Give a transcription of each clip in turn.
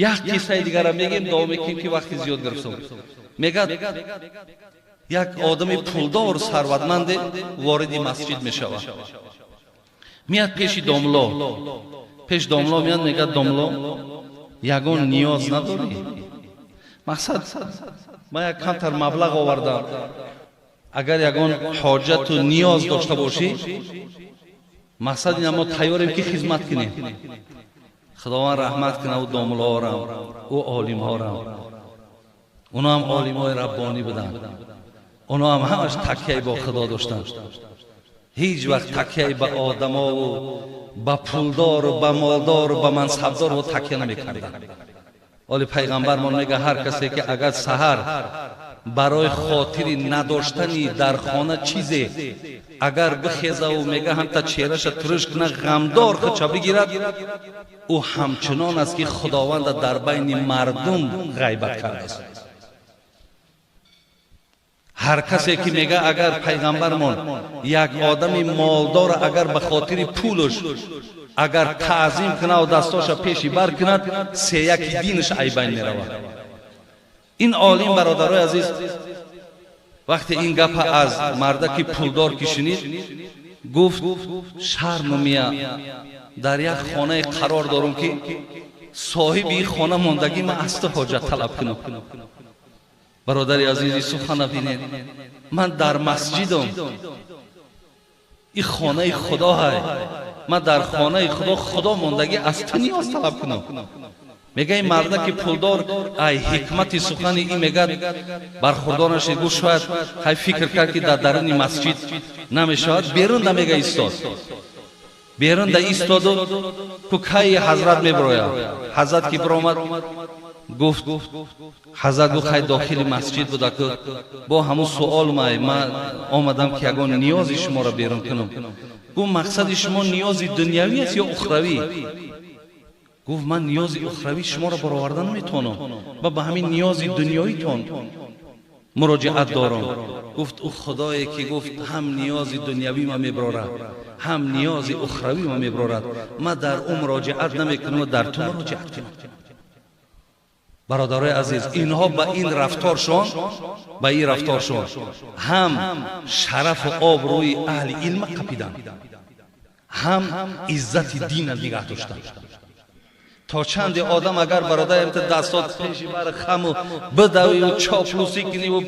یک قصه دیگر هم میگیم دوام که وقتی زیاد گرفتم. میگه یک آدم پولدار ثروتمند وارد مسجد میشود، میاد پیش داملا، پیش داملا میاد میگه داملا یگان نیاز نداری؟ مقصد من یک کمتر مبلغ آوردم، اگر یگان حاجت و نیاز داشته باشی مقصد این ما تیاریم که خدمت کنیم. خداوند رحمت کنه او داملا ها را او عالم ها را، اونا هم عالم های ربانی بدن، اونا هم همش تکیه با خدا داشتن، هیچ وقت تکیه به آدم ها و به پولدار و به مالدار و به منصبدار و تکیه نمیکردن. ولی پیغمبر ما میگه هر کسی که اگر سحر برای خاطر نداشتنی در خانه چیزی اگر بخیزه و میگه هم تا چهرش ترش کنه غمدار خچه بگیرد، او همچنان است که خداوند در بین مردم غیبت کرده است. هر کسی که میگه اگر پیغمبرمون یک آدم مالدار اگر به خاطر پولش اگر تعظیم کنه و دستاش پیشی بر کند سه یک دینش ای بین میرود. این عالم برادرای عزیز وقتی این گپ از مردک پولدار که شنید گفت شرم میاد در یک خانه قرار دارم که صاحب این خانه ماندگی من است حاجت طلب کنم. برادر عزیزی سخن بینید، من در مسجدم، این خانه خدا ہے، من در خانه خدا ماندگی است نیاز طلب کنم. میگه این مرد که پولدار ای حکمت سخن این میگه برخوردارش گوش شاید های فکر کرد که در درون مسجد نمیشود، بیرون ده میگه ایستاد، بیرون ده ایستاد و کوکای حضرت میبراید. حضرت که برآمد گفت حضرت گفت خیلی داخل مسجد بوده که با همون سوال من آمدم که یگان نیاز شما را بیرون کنم. گفت مقصد شما نیاز دنیوی است یا اخروی؟ گفت من نیاز اخروی شما را برآوردن نمیتونم و به همین نیاز دنیایی تون مراجعت دارم. گفت او خدایی که گفت هم نیاز دنیوی ما میبرارد هم نیاز اخروی ما میبرارد، من در اون مراجعت نمیکنم و در تو مراجعت کنم. برادرای عزیز اینها با این رفتارشون هم شرف و آبروی اهل علم قپیدن، هم عزت دین نگه داشتن. تا چند آدم اگر برادر دستات پیش بر خم و بدوی و چاپلوسی کنی و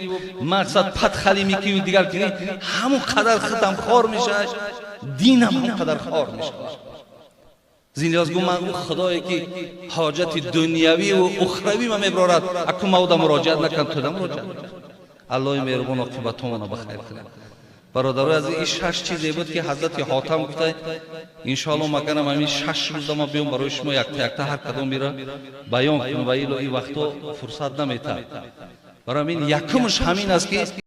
مقصد پدخلی میکنی و دیگر کنی، همون قدر ختم خار میشه، دین هم قدر خار میشه. زینیاز گو من خدایی که حاجت دنیوی و اخروی ما میبرارد اکو مودا مراجعت نکن تو دم مراجعت. الله مهربان عاقبتمون رو بخیر کنه. برادرای از این 6 چیزی بود که حضرت حاتم گفته ان شاء الله مگرم همین 6 روز ما بیام برای شما یک تا هر کدوم میره بیان کنم و این وقتا فرصت نمیته. برای همین یکمش همین است که